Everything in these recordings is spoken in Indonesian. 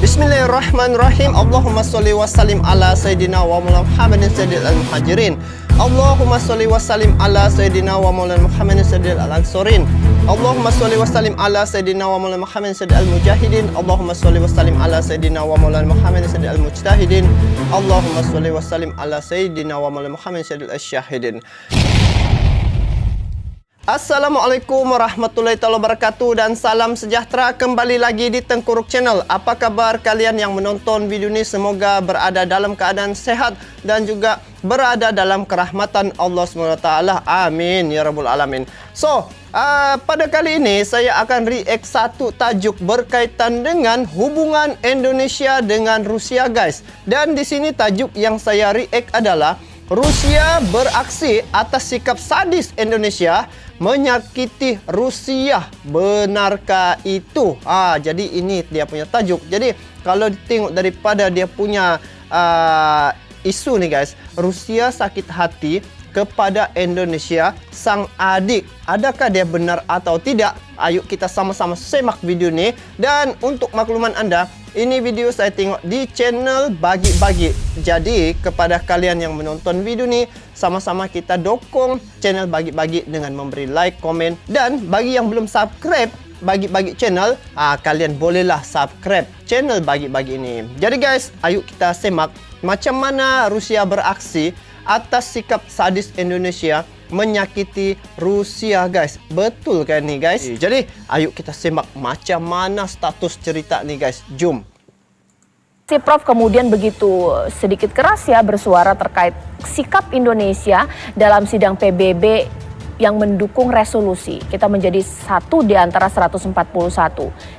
Bismillahirrahmanirrahim. Allahumma sholli wa sallim ala sayyidina wa maulana Muhammadin sayyidil al-muhajirin. Allahumma sholli wa sallim ala sayyidina wa maulana Muhammadin sayyidil al-ansorin. Allahumma sholli wa sallim ala sayyidina wa maulana Muhammadin sayyidil al-mujahidin. Allahumma sholli wa sallim ala sayyidina wa maulana Muhammadin sayyidil al-mujtahidin. Allahumma sholli wa sallim ala sayyidina wa maulana Muhammadin sayyidil al-syahidin. Assalamualaikum warahmatullahi wabarakatuh dan salam sejahtera kembali lagi di Tengkuruk Channel. Apa kabar kalian yang menonton video ini? Semoga berada dalam keadaan sehat dan juga berada dalam kerahmatan Allah SWT. Amin ya rabbul alamin. Pada kali ini saya akan react satu tajuk berkaitan dengan hubungan Indonesia dengan Rusia, guys. Dan di sini tajuk yang saya react adalah Rusia beraksi atas sikap sadis Indonesia menyakiti Rusia. Benarkah itu? Jadi ini dia punya tajuk. Jadi kalau ditengok daripada dia punya isu nih, guys, Rusia sakit hati kepada Indonesia sang adik. Adakah dia benar atau tidak? Ayo kita sama-sama semak video ini. Dan untuk makluman Anda, ini video saya tengok di channel Bagi-Bagi. Jadi kepada kalian yang menonton video ini, sama-sama kita dukung channel Bagi-Bagi dengan memberi like, komen. Dan bagi yang belum subscribe Bagi-Bagi channel, kalian bolehlah subscribe channel Bagi-Bagi ini. Jadi guys, ayo kita semak macam mana Rusia beraksi atas sikap sadis Indonesia menyakiti Rusia, guys. Betul kan nih, guys? Jadi ayo kita semak macam mana status cerita nih, guys. Jom. Si Prof kemudian begitu sedikit keras ya bersuara terkait sikap Indonesia dalam sidang PBB yang mendukung resolusi. Kita menjadi satu di antara 141.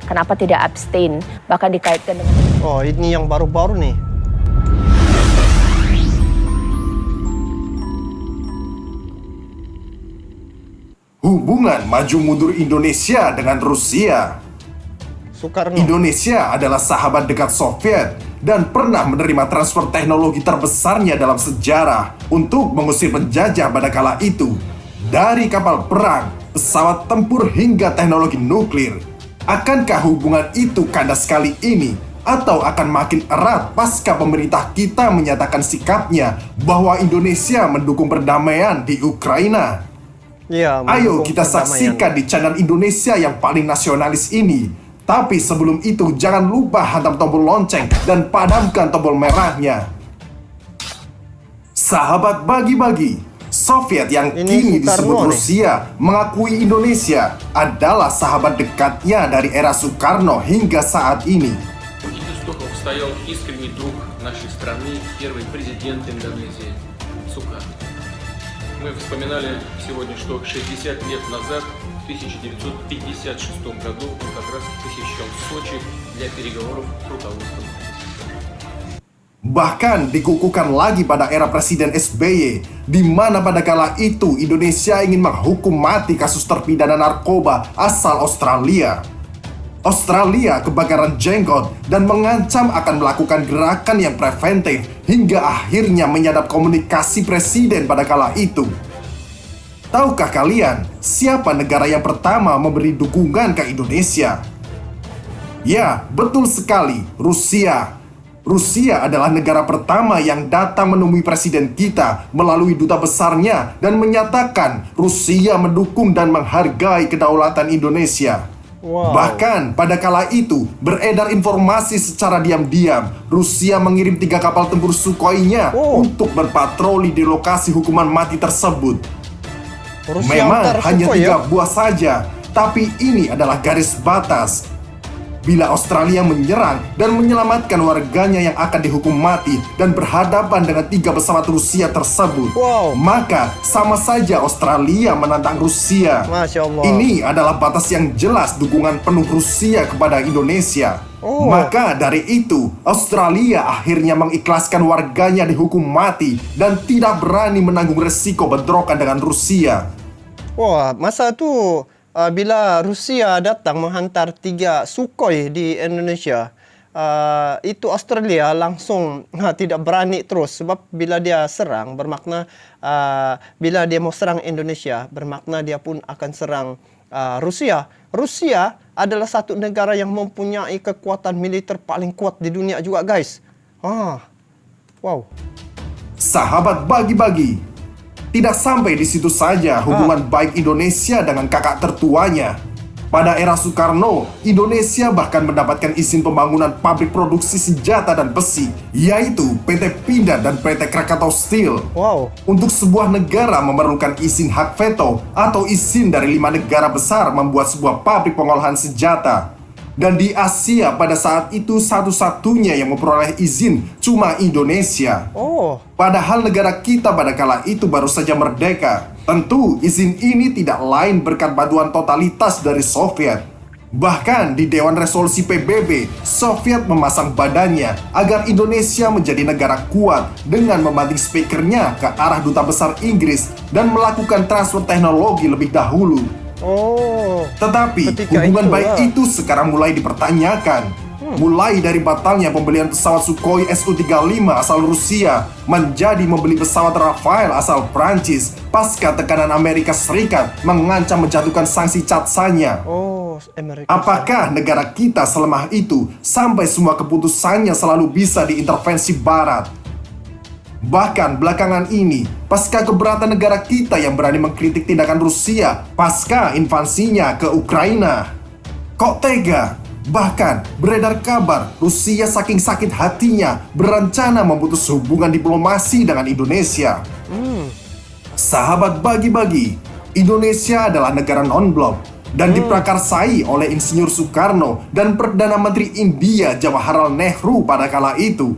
Kenapa tidak abstain? Bahkan dikaitkan dengan... Oh, ini yang baru-baru nih. Hubungan maju mundur Indonesia dengan Rusia. Soekarno. Indonesia adalah sahabat dekat Soviet dan pernah menerima transfer teknologi terbesarnya dalam sejarah untuk mengusir penjajah pada kala itu. Dari kapal perang, pesawat tempur hingga teknologi nuklir. Akankah hubungan itu kandas kali ini? Atau akan makin erat pasca pemerintah kita menyatakan sikapnya bahwa Indonesia mendukung perdamaian di Ukraina? Ya, ayo kita saksikan di channel Indonesia yang paling nasionalis ini. Tapi sebelum itu jangan lupa hantam tombol lonceng dan padamkan tombol merahnya. Sahabat Bagi-Bagi, Soviet yang kini disebut Rusia mengakui Indonesia adalah sahabat dekatnya dari era Soekarno hingga saat ini. Мы вспоминали сегодня, что 60 лет назад, в 1956 году, он как раз посещал Сочи для переговоров с руководством. Bahkan dikukuhkan lagi pada era Presiden SBY, di mana pada kala itu Indonesia ingin menghukum mati kasus terpidana narkoba asal Australia. Australia kebakaran jenggot dan mengancam akan melakukan gerakan yang preventif hingga akhirnya menyadap komunikasi presiden pada kala itu. Tahukah kalian siapa negara yang pertama memberi dukungan ke Indonesia? Ya, betul sekali, Rusia. Rusia adalah negara pertama yang datang menemui presiden kita melalui duta besarnya dan menyatakan Rusia mendukung dan menghargai kedaulatan Indonesia. Wow. Bahkan pada kala itu beredar informasi secara diam-diam Rusia mengirim 3 kapal tempur Sukhoi-nya untuk berpatroli di lokasi hukuman mati tersebut. Memang hanya 3 buah saja, tapi ini adalah garis batas. Bila Australia menyerang dan menyelamatkan warganya yang akan dihukum mati dan berhadapan dengan 3 pesawat Rusia tersebut, maka sama saja Australia menantang Rusia. Masya Allah. Ini adalah batas yang jelas dukungan penuh Rusia kepada Indonesia. Maka dari itu, Australia akhirnya mengikhlaskan warganya dihukum mati dan tidak berani menanggung resiko bentrokan dengan Rusia. Wah, masa itu bila Rusia datang menghantar 3 Sukhoi di Indonesia, itu Australia langsung tidak berani terus. Sebab bila dia serang, bermakna bila dia mau serang Indonesia, bermakna dia pun akan serang Rusia. Rusia adalah satu negara yang mempunyai kekuatan militer paling kuat di dunia juga, guys. Wow. Sahabat bagi-bagi, tidak sampai di situ saja hubungan baik Indonesia dengan kakak tertuanya. Pada era Soekarno, Indonesia bahkan mendapatkan izin pembangunan pabrik produksi senjata dan besi, yaitu PT Pindad dan PT Krakatau Steel. Wow. Untuk sebuah negara memerlukan izin hak veto atau izin dari 5 negara besar membuat sebuah pabrik pengolahan senjata. Dan di Asia pada saat itu satu-satunya yang memperoleh izin cuma Indonesia. Padahal negara kita pada kala itu baru saja merdeka. Tentu izin ini tidak lain berkat bantuan totalitas dari Soviet. Bahkan di Dewan Resolusi PBB, Soviet memasang badannya agar Indonesia menjadi negara kuat dengan memanting speakernya ke arah Duta Besar Inggris dan melakukan transfer teknologi lebih dahulu. Tetapi hubungan baik itu sekarang mulai dipertanyakan. Mulai dari batalnya pembelian pesawat Sukhoi Su-35 asal Rusia menjadi membeli pesawat Rafael asal Prancis pasca tekanan Amerika Serikat mengancam menjatuhkan sanksi CAATSA-nya. Apakah negara kita selemah itu sampai semua keputusannya selalu bisa diintervensi Barat? Bahkan belakangan ini, pasca keberatan negara kita yang berani mengkritik tindakan Rusia pasca invasinya ke Ukraina. Kok tega? Bahkan beredar kabar Rusia saking sakit hatinya berencana memutus hubungan diplomasi dengan Indonesia. Sahabat bagi-bagi, Indonesia adalah negara non-blok dan diprakarsai oleh Insinyur Soekarno dan Perdana Menteri India Jawaharlal Nehru pada kala itu.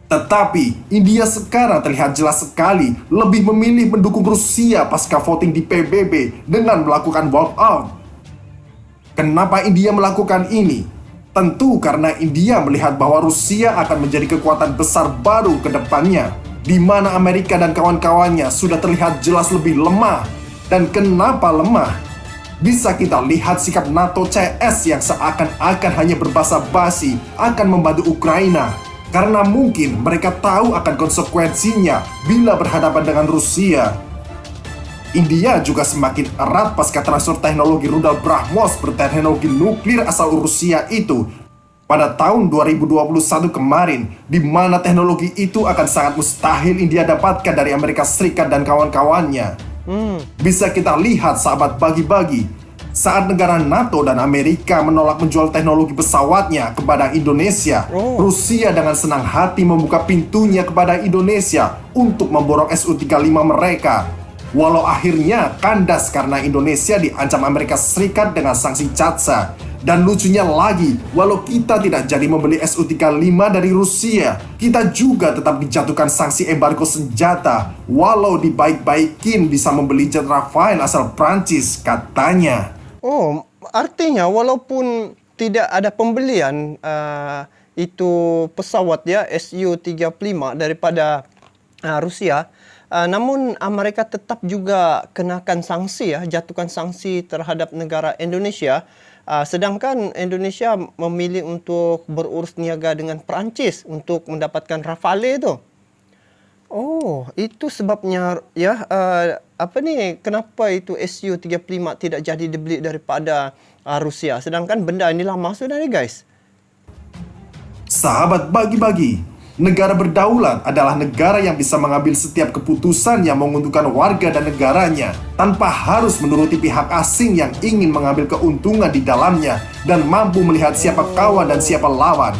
Tetapi India sekarang terlihat jelas sekali lebih memilih mendukung Rusia pasca voting di PBB dengan melakukan walkout. Kenapa India melakukan ini? Tentu karena India melihat bahwa Rusia akan menjadi kekuatan besar baru ke depannya, di mana Amerika dan kawan-kawannya sudah terlihat jelas lebih lemah. Dan kenapa lemah? Bisa kita lihat sikap NATO CS yang seakan-akan hanya berbahasa basi akan membantu Ukraina. Karena mungkin mereka tahu akan konsekuensinya bila berhadapan dengan Rusia. India juga semakin erat pasca transfer teknologi rudal BrahMos berteknologi nuklir asal Rusia itu pada tahun 2021 kemarin, di mana teknologi itu akan sangat mustahil India dapatkan dari Amerika Serikat dan kawan-kawannya. Bisa kita lihat sahabat bagi-bagi, saat negara NATO dan Amerika menolak menjual teknologi pesawatnya kepada Indonesia, Rusia dengan senang hati membuka pintunya kepada Indonesia untuk memborong Su-35 mereka. Walau akhirnya kandas karena Indonesia diancam Amerika Serikat dengan sanksi CAATSA. Dan lucunya lagi, walau kita tidak jadi membeli Su-35 dari Rusia, kita juga tetap dijatuhkan sanksi embargo senjata. Walau dibaik-baikin bisa membeli jet Rafael asal Prancis, katanya. Artinya walaupun tidak ada pembelian itu pesawat ya Su-35 daripada Rusia, namun mereka tetap juga kenakan sanksi ya, jatuhkan sanksi terhadap negara Indonesia. Sedangkan Indonesia memilih untuk berurus niaga dengan Perancis untuk mendapatkan Rafale itu. Itu sebabnya ya, kenapa itu Su-35 tidak jadi dibeli daripada Rusia, sedangkan benda ini lama sudah nih guys. Sahabat bagi-bagi, negara berdaulat adalah negara yang bisa mengambil setiap keputusan yang menguntungkan warga dan negaranya tanpa harus menuruti pihak asing yang ingin mengambil keuntungan di dalamnya dan mampu melihat siapa kawan dan siapa lawan.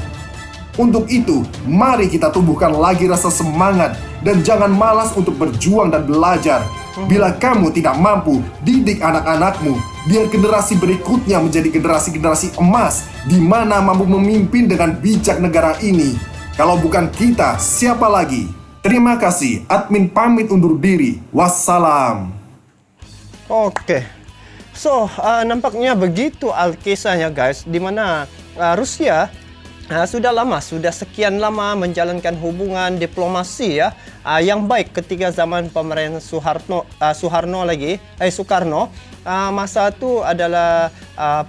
Untuk itu, mari kita tumbuhkan lagi rasa semangat dan jangan malas untuk berjuang dan belajar. Bila kamu tidak mampu, didik anak-anakmu biar generasi berikutnya menjadi generasi-generasi emas di mana mampu memimpin dengan bijak negara ini. Kalau bukan kita, siapa lagi? Terima kasih, admin pamit undur diri. Wassalam. Nampaknya begitu alkisahnya guys, di mana Rusia sudah sekian lama menjalankan hubungan diplomasi ya yang baik ketika zaman pemerintahan Soekarno. Masa itu adalah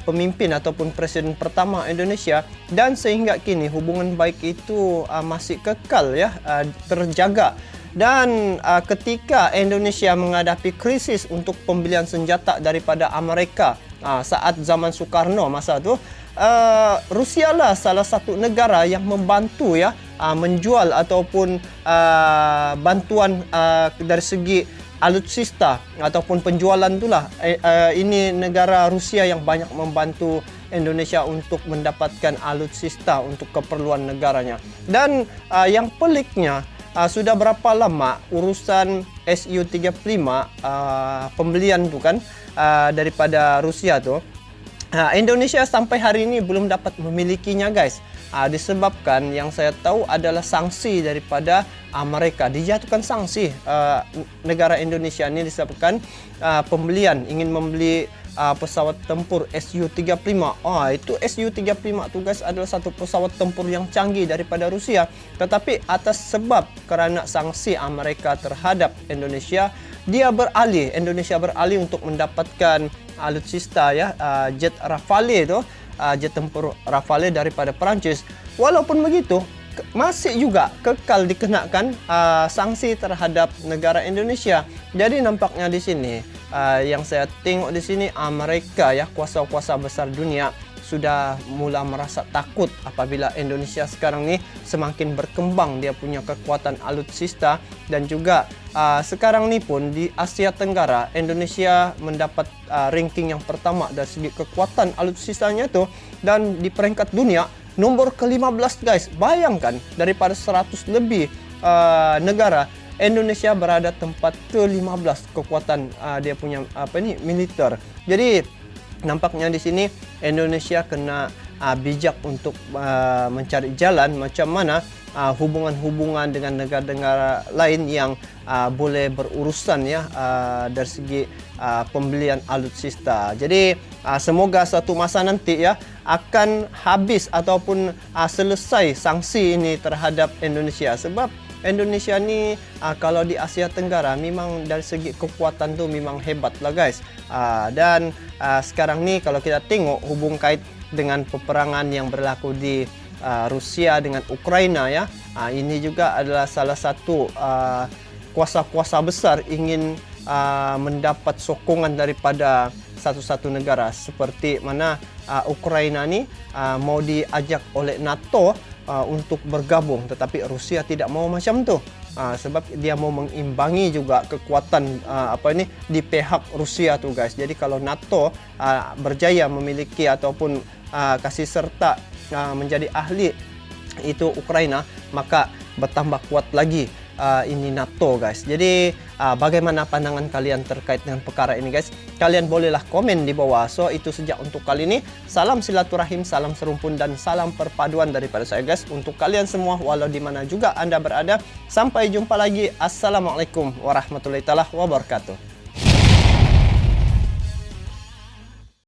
pemimpin ataupun presiden pertama Indonesia, dan sehingga kini hubungan baik itu masih kekal ya, terjaga. Dan ketika Indonesia menghadapi krisis untuk pembelian senjata daripada Amerika, saat zaman Soekarno masa tu, Rusia lah salah satu negara yang membantu ya menjual ataupun bantuan dari segi alutsista ataupun penjualan itulah. Ini negara Rusia yang banyak membantu Indonesia untuk mendapatkan alutsista untuk keperluan negaranya. Dan yang peliknya, sudah berapa lama urusan Su-35 pembelian tu kan daripada Rusia tu, Indonesia sampai hari ini belum dapat memilikinya guys. Disebabkan yang saya tahu adalah sanksi daripada mereka. Dijatuhkan sanksi negara Indonesia ini disebabkan pembelian, ingin membeli pesawat tempur Su-35. Itu Su-35 tu guys adalah satu pesawat tempur yang canggih daripada Rusia. Tetapi atas sebab kerana sanksi Amerika terhadap Indonesia, Indonesia beralih untuk mendapatkan alutsista ya, jet Rafale tu, jet tempur Rafale daripada Perancis. Walaupun begitu, masih juga kekal dikenakan sanksi terhadap negara Indonesia. Jadi nampaknya di sini yang saya tengok di sini, mereka ya, kuasa-kuasa besar dunia sudah mula merasa takut apabila Indonesia sekarang ni semakin berkembang dia punya kekuatan alutsista. Dan juga sekarang ni pun di Asia Tenggara, Indonesia mendapat ranking yang pertama dari segi kekuatan alutsistanya tu, dan di peringkat dunia nombor ke-15 guys. Bayangkan daripada 100 lebih negara, Indonesia berada tempat ke-15 kekuatan dia punya militer. Jadi nampaknya di sini Indonesia kena bijak untuk mencari jalan macam mana hubungan-hubungan dengan negara-negara lain yang boleh berurusan ya dari segi pembelian alutsista. Jadi semoga satu masa nanti ya akan habis ataupun selesai sanksi ini terhadap Indonesia. Sebab Indonesia ni kalau di Asia Tenggara memang dari segi kekuatan tu memang hebat lah guys. Dan sekarang ni kalau kita tengok hubung kait dengan peperangan yang berlaku di Rusia dengan Ukraina ya, ini juga adalah salah satu kuasa-kuasa besar ingin mendapat sokongan daripada satu-satu negara, seperti mana Ukraina ni mau diajak oleh NATO untuk bergabung, tetapi Rusia tidak mau macam tu. Sebab dia mau mengimbangi juga kekuatan di pihak Rusia tu guys. Jadi kalau NATO berjaya memiliki ataupun kasih serta menjadi ahli itu Ukraina, maka bertambah kuat lagi ini NATO guys. Jadi bagaimana pandangan kalian terkait dengan perkara ini guys? Kalian bolehlah komen di bawah. So itu saja untuk kali ini. Salam silaturahim, salam serumpun dan salam perpaduan daripada saya guys untuk kalian semua walau di mana juga Anda berada. Sampai jumpa lagi. Assalamualaikum warahmatullahi wabarakatuh.